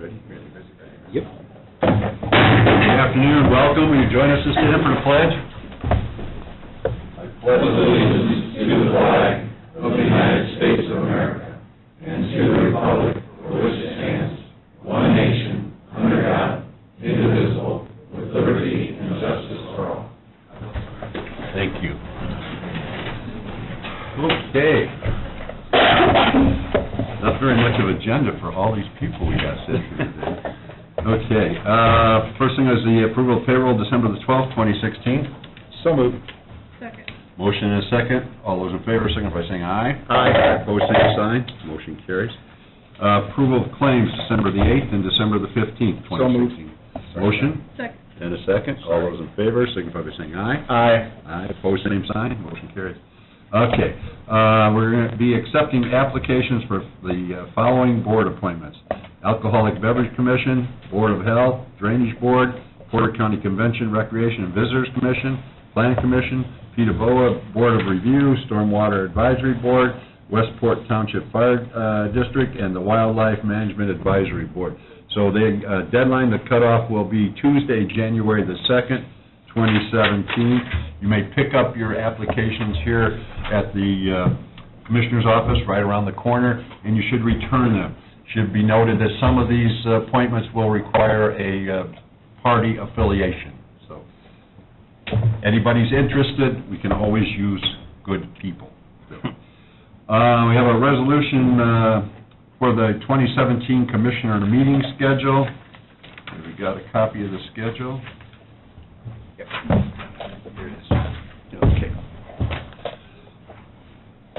Ready? Yep. Good afternoon, welcome. Will you join us to stand for the pledge? I pledge allegiance to the flag of the United States of America and to the republic for which it stands, one nation, under God, indivisible, with liberty and justice for all. Thank you. Okay. Not very much of agenda for all these people we got sitting here today. Okay. First thing is the approval of payroll December the 12th, 2016. So moved. Second. Motion and a second. All those in favor, signify by saying aye. Aye. Opposed, same sign. Motion carries. Approval of claims December the 8th and December the 15th, 2016. So moved. Motion Second. and a second. All those in favor, signify by saying aye. Aye. Aye, opposed, same sign, motion carries. Okay, we're going to be accepting applications for the following board appointments: Alcoholic Beverage Commission, Board of Health, Drainage Board, Porter County Convention, Recreation and Visitors Commission, Planning Commission, PETA-BOA Board of Review, Stormwater Advisory Board, Westport Township Fire District, and the Wildlife Management Advisory Board. So the deadline, the cutoff will be Tuesday, January the 2nd, 2017. You may pick up your applications here at the Commissioner's office right around the corner, and you should return them. Should be noted that some of these appointments will require a party affiliation. So, anybody's interested, we can always use good people. We have a resolution for the 2017 Commissioner meeting schedule. We got a copy of the schedule. Yep. Here it is. Okay.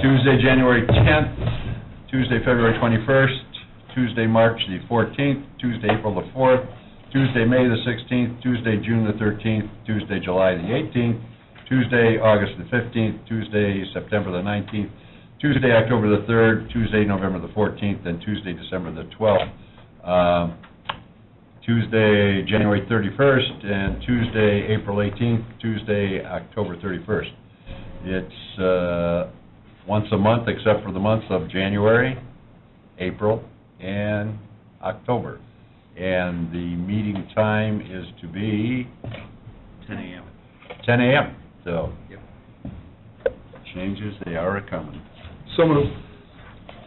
Tuesday, January 10th, Tuesday, February 21st, Tuesday, March the 14th, Tuesday, April the 4th, Tuesday, May the 16th, Tuesday, June the 13th, Tuesday, July the 18th, Tuesday, August the 15th, Tuesday, September the 19th, Tuesday, October the 3rd, Tuesday, November the 14th, and Tuesday, December the 12th. Tuesday, January 31st, and Tuesday, April 18th, Tuesday, October 31st. It's once a month except for the months of January, April, and October. And the meeting time is to be 10 a.m. 10 a.m. So, Yep. changes, they are a-coming. So moved.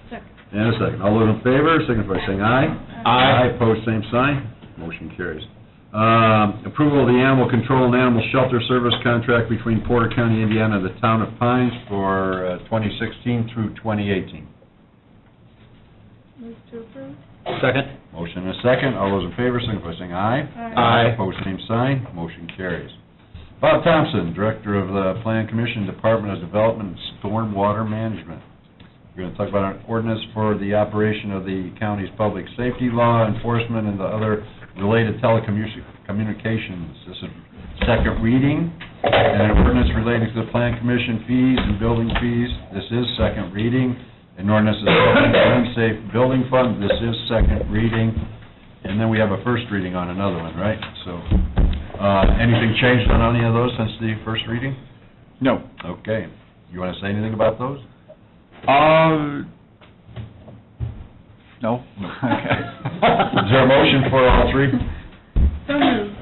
Second. And a second. All those in favor, signify by saying aye. Aye. Opposed, same sign. Motion carries. Approval of the Animal Control and Animal Shelter Service Contract between Porter County, Indiana, and the Town of Pines for 2016 through 2018. Move to approve. Second. Motion and a second. All those in favor, signify by saying aye. Aye. Opposed, same sign. Motion carries. Bob Thompson, Director of the Plan Commission, Department of Development and Stormwater Management. We're going to talk about an ordinance for the operation of the county's public safety law enforcement and the other related telecommunications. This is second reading, and an ordinance relating to the Plan Commission fees and building fees. This is second reading. An ordinance is Safe Building Fund. This is second reading. And then we have a first reading on another one, right? So, anything changed on any of those since the first reading? No. Okay. You want to say anything about those? No. Okay. Is there a motion for all three? So moved.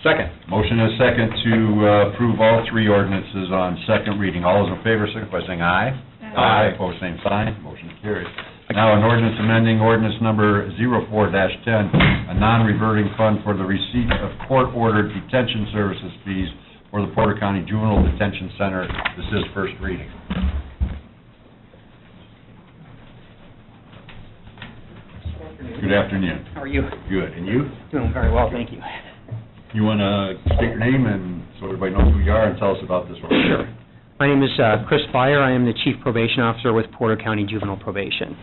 Second. Motion and a second to approve all three ordinances on second reading. All those in favor, signify by saying aye. Aye. Opposed, same sign. Motion carries. Now, an ordinance amending ordinance number 04-10, a non-reverting fund for the receipt of court-ordered detention services fees for the Porter County Juvenile Detention Center. This is first reading. Good afternoon. How are you? Good. And you? Doing very well, thank you. You want to state your name and so everybody knows who you are and tell us about this one? Sure. My name is Chris Byer. I am the Chief Probation Officer with Porter County Juvenile Probation.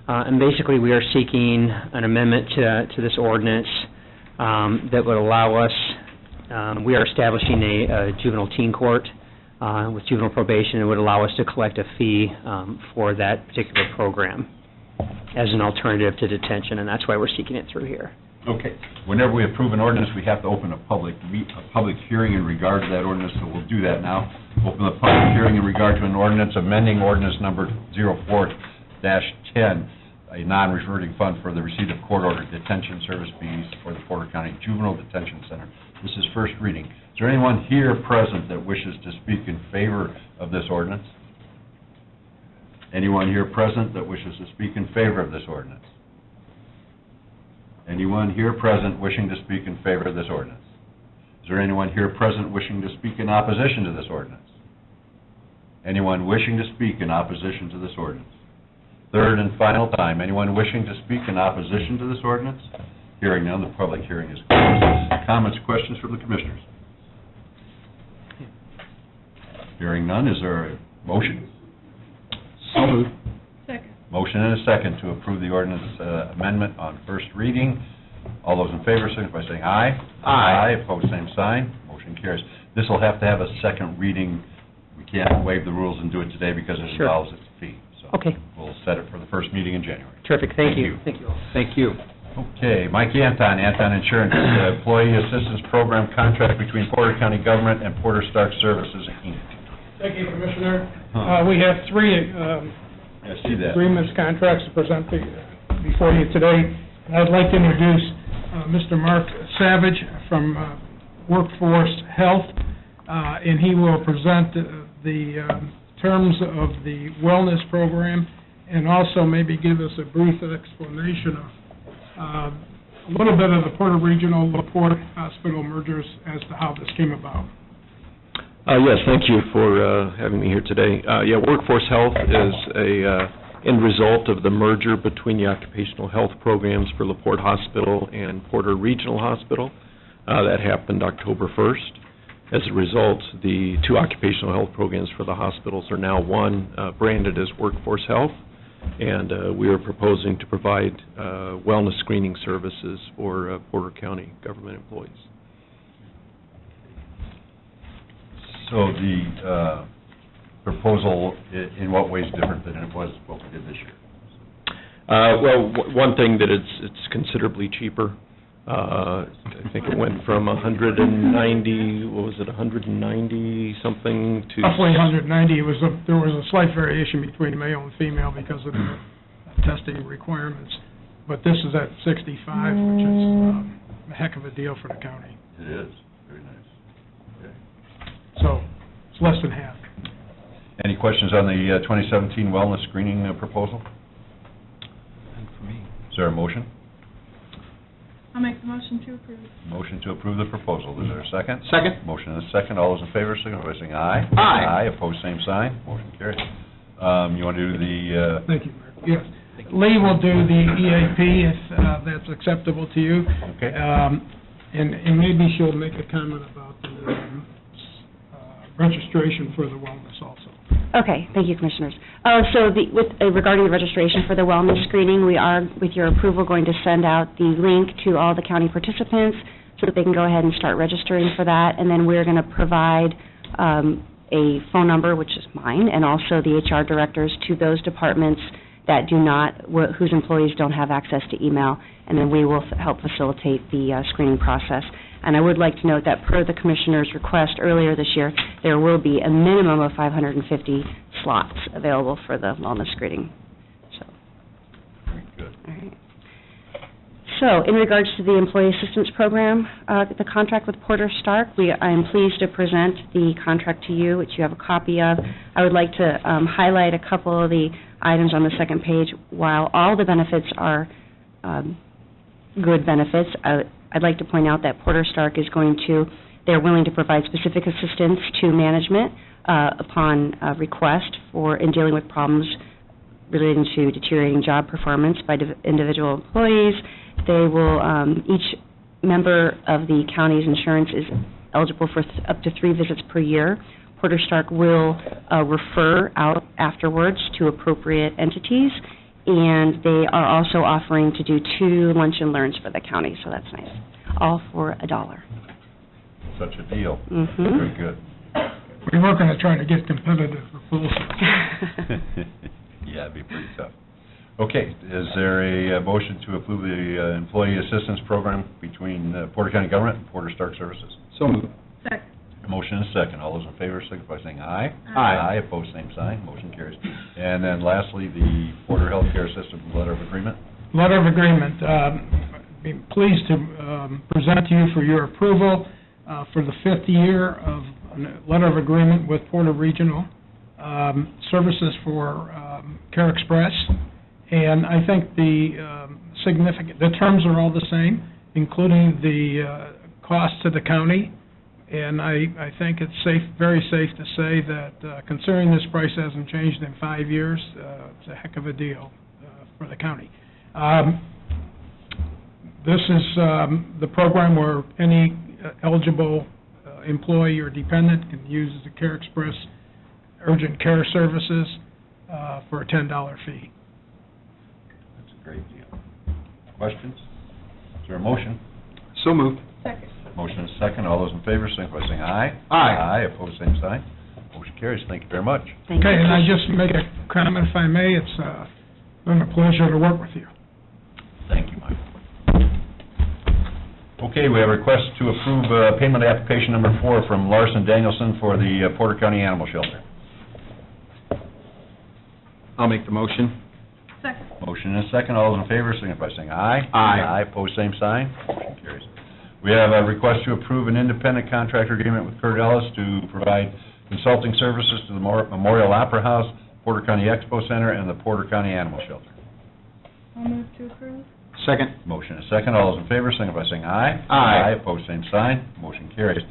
And basically, we are seeking an amendment to this ordinance that would allow us, we are establishing a juvenile teen court with juvenile probation. It would allow us to collect a fee for that particular program as an alternative to detention, and that's why we're seeking it through here. Okay. Whenever we approve an ordinance, we have to open a public hearing in regard to that ordinance, so we'll do that now. Open the public hearing in regard to an ordinance amending ordinance number 04-10. a non-reverting fund for the receipt of court-ordered detention service fees for the Porter County Juvenile Detention Center. This is first reading. Is there anyone here present that wishes to speak in favor of this ordinance? Anyone here present that wishes to speak in favor of this ordinance? Anyone here present wishing to speak in favor of this ordinance? Is there anyone here present wishing to speak in opposition to this ordinance? Anyone wishing to speak in opposition to this ordinance? Third and final time, anyone wishing to speak in opposition to this ordinance? Hearing none, the public hearing is closed. Comments, questions from the commissioners? Hearing none, is there a motion? So moved. Second. Motion and a second to approve the ordinance amendment on first reading. All those in favor, signify by saying aye. Aye. Opposed, same sign. Motion carries. This will have to have a second reading. We can't waive the rules and do it today because it Sure. involves its fee. So Okay. we'll set it for the first meeting in January. Terrific, thank Thank you. you. Thank you all. Thank you. Okay, Mike Anton, Anton Insurance, Employee Assistance Program Contract between Porter County Government and Porter Stark Services, Inc. Thank you, Commissioner. Huh. We have three I see that. agreements, contracts to present before you today. And I'd like to introduce Mr. Mark Savage from Workforce Health, and he will present the terms of the wellness program and also maybe give us a brief explanation of a little bit of the Porter Regional LaPorte Hospital mergers as to how this came about. Yes, thank you for having me here today. Workforce Health is a end result of the merger between the occupational health programs for LaPorte Hospital and Porter Regional Hospital. That happened October 1st. As a result, the two occupational health programs for the hospitals are now one, branded as Workforce Health, and we are proposing to provide wellness screening services for Porter County government employees. So the proposal, in what ways different than it was what we did this year? One thing that it's considerably cheaper. I think it went from 190, what was it, 190 something to... Roughly 190. There was a slight variation between male and female because of the testing requirements, but this is at 65, which is a heck of a deal for the county. It is, very nice. Okay. So it's less than half. Any questions on the 2017 wellness screening proposal? Is there a motion? I'll make the motion to approve. Motion to approve the proposal. Is there a second? Second. Motion and a second. All those in favor, signify by saying aye. Aye. Aye, opposed, same sign. Motion carries. You want to do the, Thank you, Mark. Yes. Lee will do the EAP if that's acceptable to you. Okay. And maybe she'll make a comment about the registration for the wellness also. Okay, thank you, Commissioners. Regarding the registration for the wellness screening, we are, with your approval, going to send out the link to all the county participants so that they can go ahead and start registering for that. And then we're going to provide a phone number, which is mine, and also the HR directors to those departments that do not, whose employees don't have access to email, and then we will help facilitate the screening process. And I would like to note that per the Commissioner's request earlier this year, there will be a minimum of 550 slots available for the wellness screening. So, very good. all right. So, in regards to the Employee Assistance Program, the contract with Porter Stark, I am pleased to present the contract to you, which you have a copy of. I would like to highlight a couple of the items on the second page. While all the benefits are good benefits, I'd like to point out that Porter Stark they're willing to provide specific assistance to management upon request in dealing with problems relating to deteriorating job performance by individual employees. They will, each member of the county's insurance is eligible for up to 3 visits per year. Porter Stark will refer out afterwards to appropriate entities, and they are also offering to do 2 lunch and learns for the county, so that's nice. All for $1. Such a deal. Mm-hmm. Very good. We're working to try to get competitive proposals. Yeah, it'd be pretty tough. Okay, is there a motion to approve the Employee Assistance Program between Porter County Government and Porter Stark Services? So moved. Second. Motion and second. All those in favor signify by saying aye. Aye. Aye, opposed, same sign. Motion carries. And then lastly, the Porter Healthcare System letter of agreement. Letter of agreement, be pleased to present to you for your approval for the fifth year of a letter of agreement with Porter Regional Services for Care Express. And I think the terms are all the same, including the cost to the county. And I think it's very safe to say that considering this price hasn't changed in 5 years, it's a heck of a deal for the county. This is the program where any eligible employee or dependent can use the Care Express urgent care services for a $10 fee. That's a great deal. Questions? Is there a motion? So moved. Second. Motion and second. All those in favor signify by saying aye. Aye. Aye, opposed, same sign. Motion carries. Thank you very much. Thank you. Okay, and I just make a comment, if I may. It's been a pleasure to work with you. Thank you, Mike. Okay, we have a request to approve payment application number 4 from Larson Danielson for the Porter County Animal Shelter. I'll make the motion. Second. Motion and a second. All those in favor signify by saying aye. Aye. Aye, opposed, same sign. Motion carries. We have a request to approve an independent contractor agreement with Kurt Ellis to provide consulting services to the Memorial Opera House, Porter County Expo Center, and the Porter County Animal Shelter. I'll move to approve. Second. Motion and a second. All those in favor signify by saying aye. Aye. Aye, opposed, same sign. Motion carries.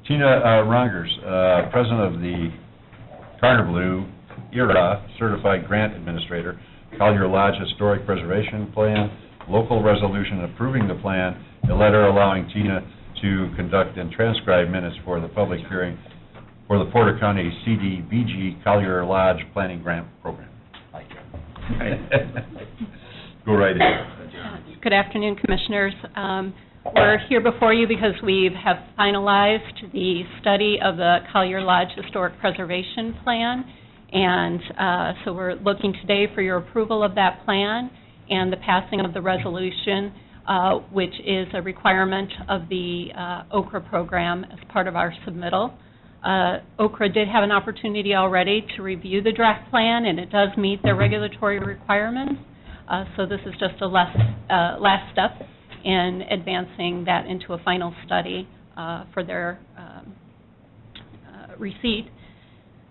Tina Rongers, President of the Carter Blue ERA Certified Grant Administrator, Collier Lodge Historic Preservation Plan, local resolution approving the plan, a letter allowing Tina to conduct and transcribe minutes for the public hearing for the Porter County CDBG Collier Lodge Planning Grant Program. Go right ahead. Good afternoon, Commissioners. We're here before you because we have finalized the study of the Collier Lodge Historic Preservation Plan, and so we're looking today for your approval of that plan and the passing of the resolution, which is a requirement of the OKRA program as part of our submittal. OKRA did have an opportunity already to review the draft plan, and it does meet their regulatory requirements. So this is just a last step in advancing that into a final study for their receipt.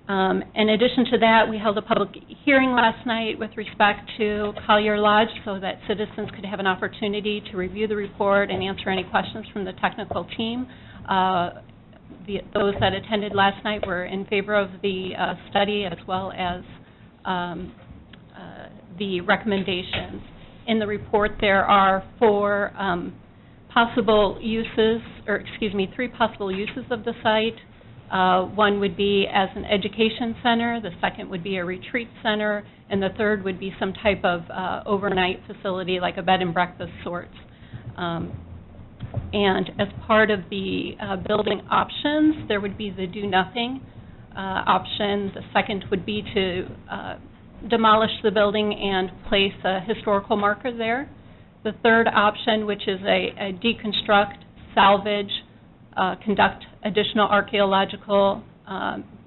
In addition to that, we held a public hearing last night with respect to Collier Lodge so that citizens could have an opportunity to review the report and answer any questions from the technical team. Those that attended last night were in favor of the study as well as the recommendations. In the report, there are three possible uses of the site. One would be as an education center, the second would be a retreat center, and the third would be some type of overnight facility like a bed and breakfast sorts. And as part of the building options, there would be the do-nothing option. The second would be to demolish the building and place a historical marker there. The third option, which is a deconstruct, salvage, conduct additional archaeological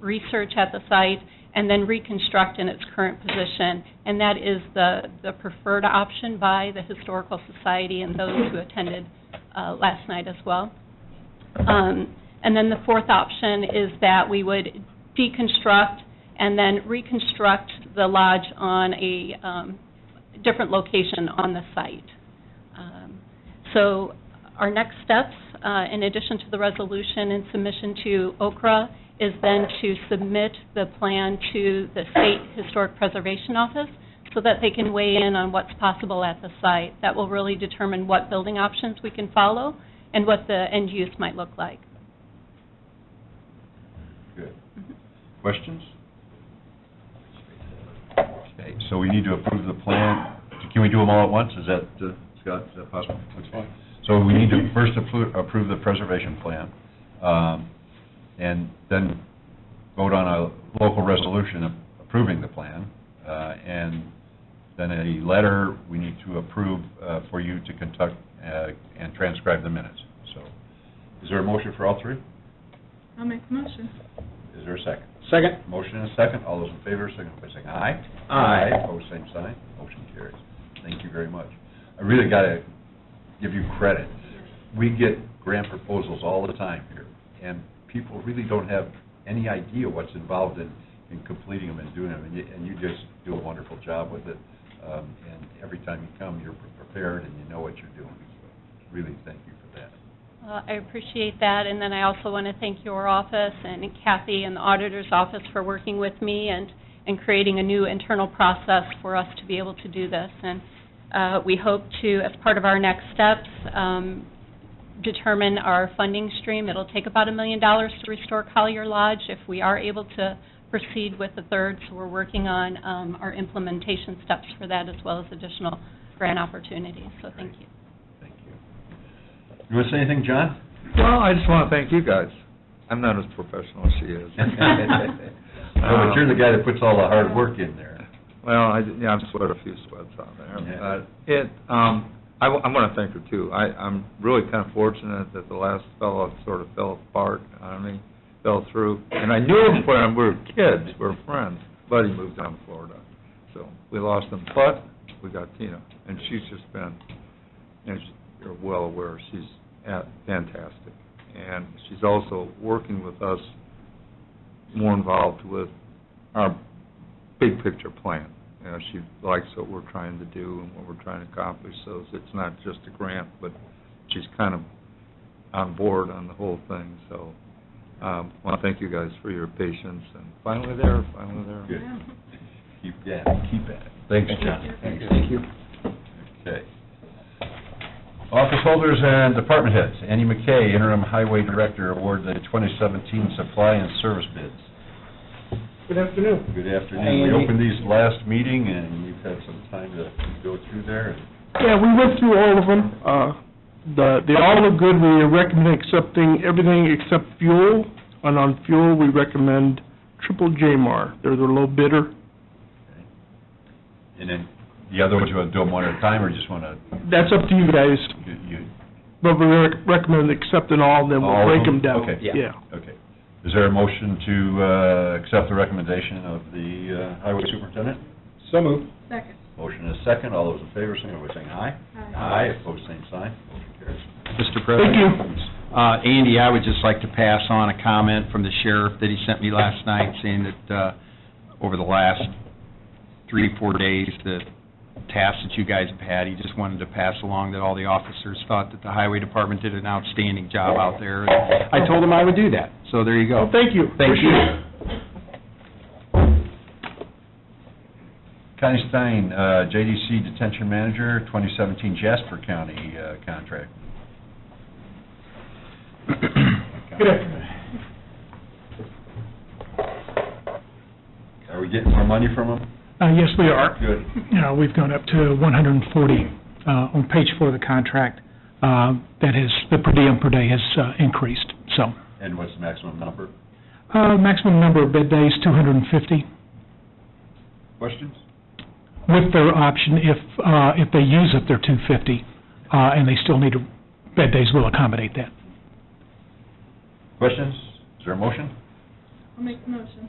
research at the site, and then reconstruct in its current position. And that is the preferred option by the Historical Society and those who attended last night as well. And then the fourth option is that we would deconstruct and then reconstruct the lodge on a different location on the site. So our next steps, in addition to the resolution and submission to OKRA, is then to submit the plan to the State Historic Preservation Office so that they can weigh in on what's possible at the site. That will really determine what building options we can follow and what the end use might look like. Good. Questions? Okay, so we need to approve the plan. Can we do them all at once? Is that, Scott, is that possible? That's fine. So we need to first approve the preservation plan, and then vote on a local resolution approving the plan, and then a letter we need to approve for you to conduct and transcribe the minutes. So is there a motion for all three? I'll make the motion. Is there a second? Second. Motion and a second. All those in favor, signify by saying aye. Aye. Opposed, same sign. Motion carries. Thank you very much. I really got to give you credit. We get grant proposals all the time here, and people really don't have any idea what's involved in completing them and doing them, and you just do a wonderful job with it. And every time you come, you're prepared and you know what you're doing. So really, thank you for that. I appreciate that, and then I also want to thank your office and Kathy and the auditor's office for working with me and creating a new internal process for us to be able to do this. And we hope to, as part of our next steps, determine our funding stream. It'll take about $1 million to restore Collier Lodge if we are able to proceed with the third, so we're working on our implementation steps for that as well as additional grant opportunities, so thank you. Thank you. You want to say anything, John? Well, I just want to thank you guys. I'm not as professional as she is. No, but you're the guy that puts all the hard work in there. Well, I've sweat a few sweats on there. I want to thank her, too. I'm really kind of fortunate that the last fellow sort of fell apart on me, fell through. And I knew him when we were kids, we were friends, but he moved down to Florida. So we lost him, but we got Tina. And she's just been, as you're well aware, she's fantastic. And she's also working with us, more involved with our big picture plan. You know, she likes what we're trying to do and what we're trying to accomplish, so it's not just a grant, but she's kind of on board on the whole thing. So I want to thank you guys for your patience, and finally there. Good. Keep at it. Thanks, John. Thank you. Okay. Office holders and department heads. Annie McKay, Interim Highway Director, award the 2017 supply and service bids. Good afternoon. Good afternoon. We opened these last meeting, and you've had some time to go through there. Yeah, we went through all of them. They all look good. We recommend accepting everything except fuel, and on fuel, we recommend Triple J-Mar. They're the low bidder. Okay. And then the other ones, you want to do them one at a time, or just want to? That's up to you guys, You but we recommend accepting all, then all we'll of break them? them down. Okay. Yeah. Okay. Is there a motion to accept the recommendation of the highway superintendent? So moved. Second. Motion is second. All those in favor, signify by saying aye. Aye. Opposed, same sign. Motion carries. Mr. President? Thank you. Andy, I would just like to pass on a comment from the sheriff that he sent me last night, saying that over the last 3-4 days, the tasks that you guys have had, he just wanted to pass along that all the officers thought that the highway department did an outstanding job out there. And I told him I would do that, so there you go. Well, thank you. Thank you. Connie Stein, JDC Detention Manager, 2017 Jasper County contract. Good afternoon. Are we getting more money from them? Yes, we are. Good. We've gone up to 140 on page 4 of the contract. That is, the per diem per day has increased, so. And what's the maximum number? Maximum number of bed days, 250, Questions? with their option, if they use up their 250, and they still need bed days, will accommodate that. Questions? Is there a motion? I'll make the motion.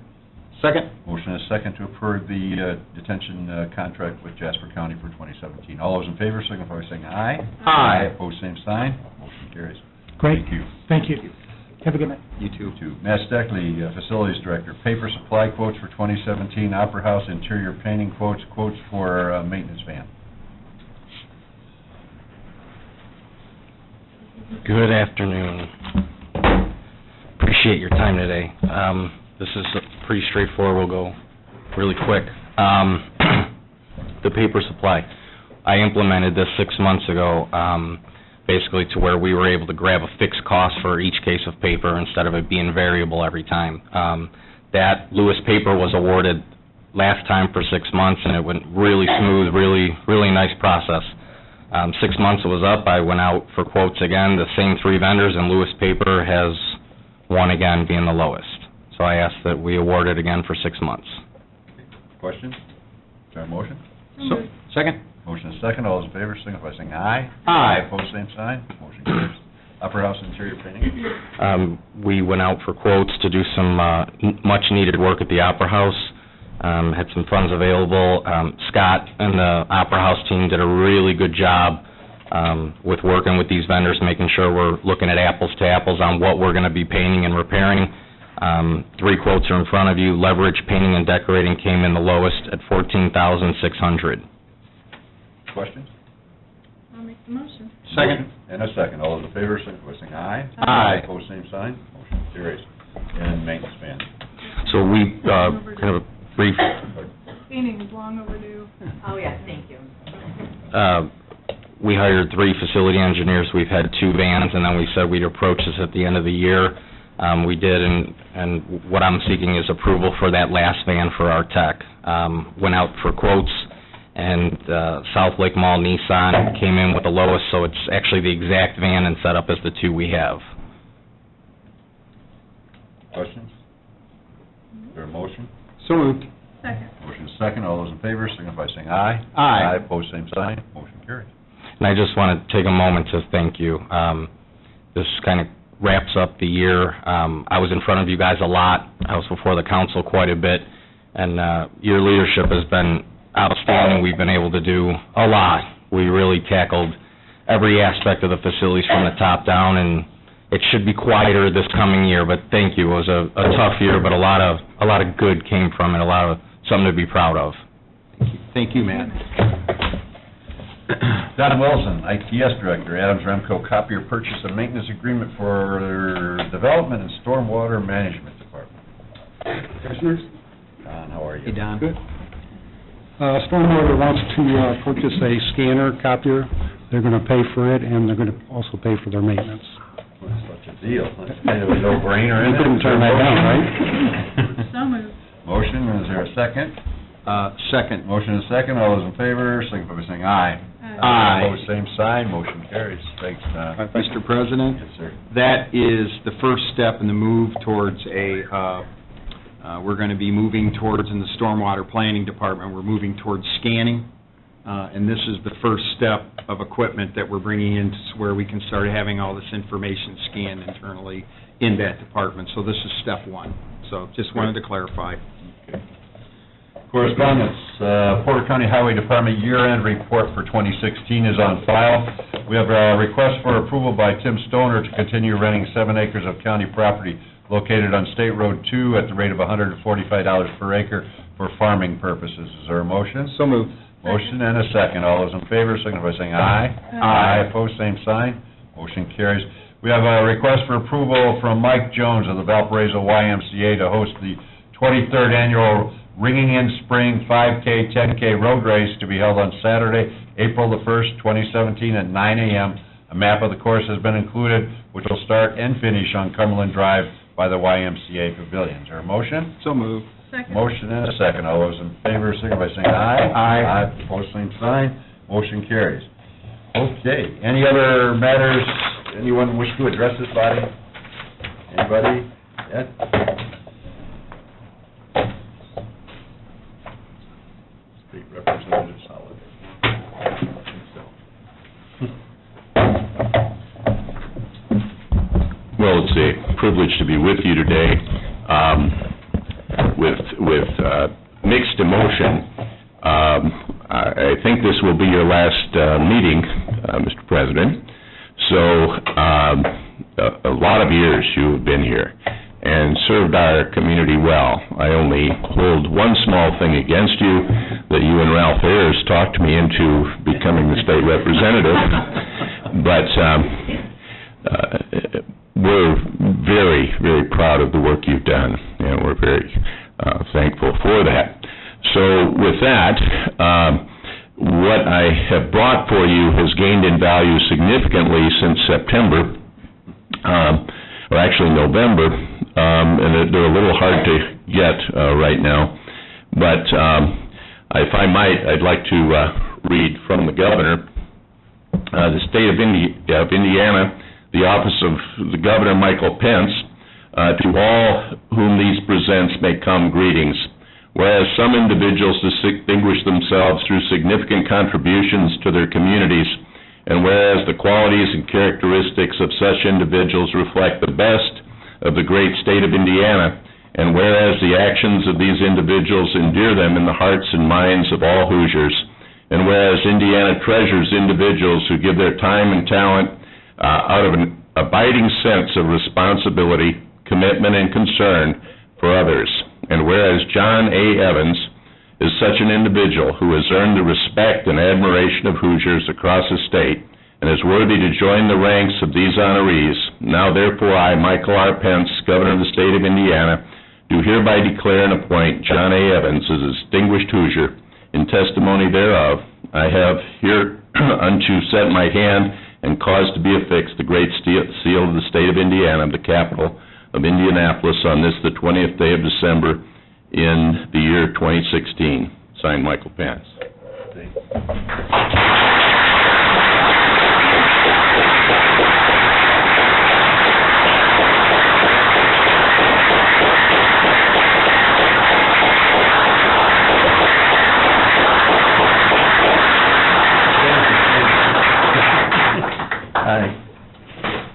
Second? Motion is second to approve the detention contract with Jasper County for 2017. All those in favor, signify by saying aye. Aye. Opposed, same sign. Motion carries. Great. Thank you. Thank you. Have a good night. You too. To Matt Steckley, Facilities Director, paper supply quotes for 2017, Opera House interior painting quotes for maintenance van. Good afternoon. Appreciate your time today. This is pretty straightforward. We'll go really quick. The paper supply. I implemented this 6 months ago, basically to where we were able to grab a fixed cost for each case of paper instead of it being variable every time. That Lewis paper was awarded last time for 6 months, and it went really smooth, really nice process. 6 months it was up, I went out for quotes again, the same 3 vendors, and Lewis paper has won again, being the lowest. So I asked that we award it again for 6 months. Questions? Is there a motion? Second? Motion is second. All those in favor, signify by saying aye. Aye. Opposed, same sign. Motion carries. Upper House interior painting. We went out for quotes to do some much-needed work at the Opera House, had some funds available. Scott and the Opera House team did a really good job with working with these vendors, making sure we're looking at apples to apples on what we're going to be painting and repairing. 3 quotes are in front of you. Leverage Painting and Decorating came in the lowest at $14,600. Questions? I'll make the motion. Second. And a second. All those in favor, signify by saying aye. Aye. Opposed, same sign. Motion carries. And maintenance man. So we, kind of a brief, Painting is long overdue. Oh, yes, thank you. we hired 3 facility engineers. We've had 2 vans, and then we said we'd approach this at the end of the year. We did, and what I'm seeking is approval for that last van for our tech. Went out for quotes, and South Lake Mall Nissan came in with the lowest, so it's actually the exact van and setup as the 2 we have. Questions? Is there a motion? So moved. Second. Motion is second. All those in favor, signify by saying aye. Aye. Opposed, same sign. Motion carries. And I just want to take a moment to thank you. This kind of wraps up the year. I was in front of you guys a lot. I was before the council quite a bit, and your leadership has been outstanding. We've been able to do a lot. We really tackled every aspect of the facilities from the top down, and it should be quieter this coming year, but thank you. It was a tough year, but a lot of good came from it, something to be proud of. Thank you, Matt. Don Wilson, ITS Director, Adams Remco Copier Purchase and Maintenance Agreement for Development and Stormwater Management Department. Commissioners? Don, how are you? Hey, Don. Good. Stormwater wants to purchase a scanner copier. They're going to pay for it, and they're going to also pay for their maintenance. Such a deal. That's kind of a no-brainer, isn't it? You couldn't turn that down, right? So moved. Motion, is there a second? Second. Motion is second. All those in favor, signify by saying aye. Aye. Opposed, same sign. Motion carries. Thanks, Don. Mr. President? Yes, sir. That is the first step in the move towards we're going to be moving towards, in the Stormwater Planning Department, we're moving towards scanning, and this is the first step of equipment that we're bringing in where we can start having all this information scanned internally in that department. So this is step 1. So just wanted to clarify. Okay. Correspondence, Porter County Highway Department year-end report for 2016 is on file. We have a request for approval by Tim Stoner to continue renting 7 acres of county property located on State Road 2 at the rate of $145 per acre for farming purposes. Is there a motion? So moved. Motion and a second. All those in favor, signify by saying aye. Aye. Opposed, same sign. Motion carries. We have a request for approval from Mike Jones of the Valparaiso YMCA to host the 23rd annual Ringing in Spring 5K, 10K road race to be held on Saturday, April the 1st, 2017 at 9 a.m. A map of the course has been included, which will start and finish on Cumberland Drive by the YMCA Pavilion. Is there a motion? So moved. Second. Motion and a second. All those in favor, signify by saying aye. Aye. Opposed, same sign. Motion carries. Okay. Any other matters anyone wish to address this body? Anybody? Ed? State Representative Solid. Well, it's a privilege to be with you today. With mixed emotion, I think this will be your last meeting, Mr. President. So, a lot of years you have been here and served our community well. I only hold one small thing against you, that you and Ralph Ayers talked me into becoming the state representative. But we're very, very proud of the work you've done, and we're very thankful for that. So with that, what I have brought for you has gained in value significantly since September, or actually November, and they're a little hard to get right now. But if I might, I'd like to read from the governor. The state of Indiana, the office of the Governor Michael Pence, to all whom these presents may come greetings. Whereas some individuals distinguish themselves through significant contributions to their communities and whereas the qualities and characteristics of such individuals reflect the best of the great state of Indiana, and whereas the actions of these individuals endear them in the hearts and minds of all Hoosiers, and whereas Indiana treasures individuals who give their time and talent out of an abiding sense of responsibility, commitment, and concern for others, and whereas John A. Evans is such an individual who has earned the respect and admiration of Hoosiers across the state and is worthy to join the ranks of these honorees, now therefore I, Michael R. Pence, Governor of the State of Indiana, do hereby declare and appoint John A. Evans as a distinguished Hoosier. In testimony thereof, I have hereunto set my hand and caused to be affixed the great seal of the State of Indiana, the capital of Indianapolis, on this, the 20th day of December, in the year 2016. Signed, Michael Pence.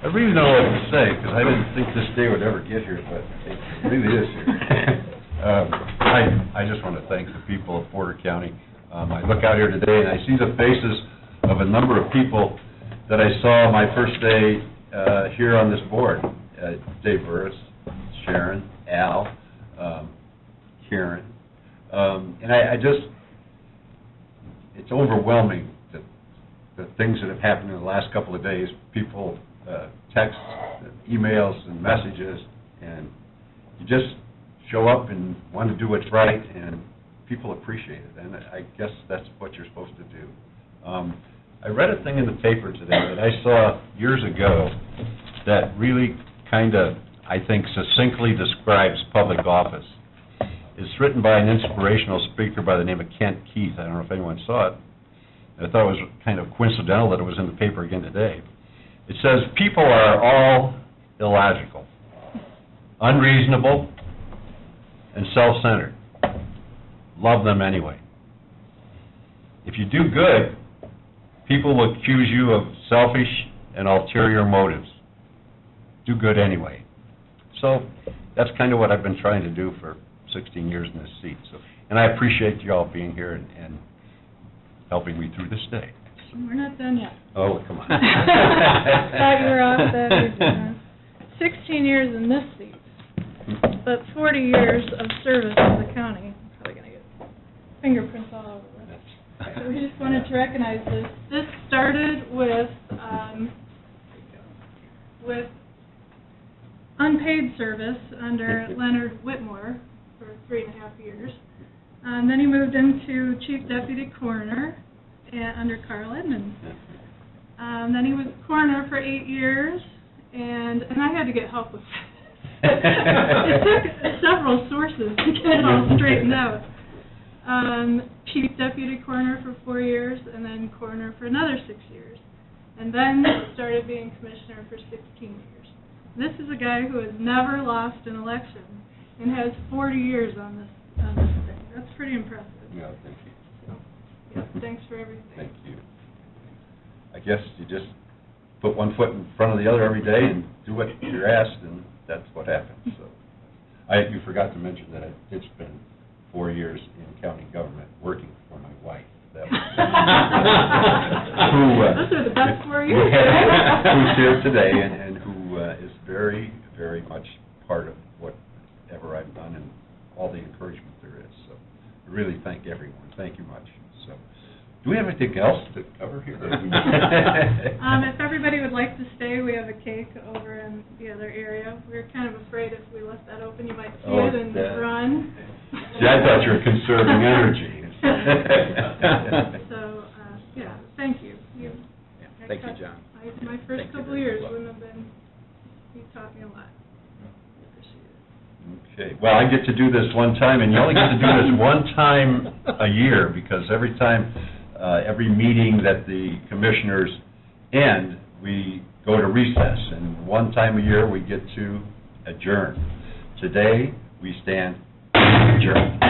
I really don't know what to say, because I didn't think this day would ever get here, but it really is here. I just want to thank the people of Porter County. I look out here today and I see the faces of a number of people that I saw my first day here on this board. Dave Burris, Sharon, Al, Karen. And I just, it's overwhelming, the things that have happened in the last couple of days. People, texts, emails, and messages, and you just show up and want to do what's right, and people appreciate it, and I guess that's what you're supposed to do. I read a thing in the paper today that I saw years ago that really kind of, I think, succinctly describes public office. It's written by an inspirational speaker by the name of Kent Keith. I don't know if anyone saw it. I thought it was kind of coincidental that it was in the paper again today. It says, people are all illogical, unreasonable, and self-centered. Love them anyway. If you do good, people will accuse you of selfish and ulterior motives. Do good anyway. So that's kind of what I've been trying to do for 16 years in this seat. So, and I appreciate you all being here and helping me through this day. We're not done yet. Oh, come on. Thought you were off that. 16 years in this seat, but 40 years of service to the county. I'm probably going to get fingerprints all over this. So we just wanted to recognize this. This started with unpaid service under Leonard Whitmore for 3.5 years. Then he moved into Chief Deputy Coroner under Carl Edmonds. Then he was coroner for 8 years, and I had to get help with it took several sources to get it all straightened out. Chief Deputy Coroner for 4 years, and then coroner for another 6 years. And then started being commissioner for 16 years. This is a guy who has never lost an election and has 40 years on this thing. That's pretty impressive. Yeah, thank you. Yeah, thanks for everything. Thank you. I guess you just put one foot in front of the other every day and do what you're asked, and that's what happens. So, you forgot to mention that I did spend 4 years in county government working for my wife. That was, Those are the best 4 years. Who's here today and who is very, very much part of whatever I've done and all the encouragement there is. So I really thank everyone. Thank you much. So, do we have anything else to cover here? If everybody would like to stay, we have a cake over in the other area. We were kind of afraid if we left that open, you might see it and run. See, I thought you were conserving energy. So, yeah, thank you. Thank you, John. My first couple of years wouldn't have been, you taught me a lot. Okay, well, I get to do this one time, and you only get to do this one time a year, because every time, every meeting that the commissioners end, we go to recess, and one time a year we get to adjourn. Today, we stand adjourned.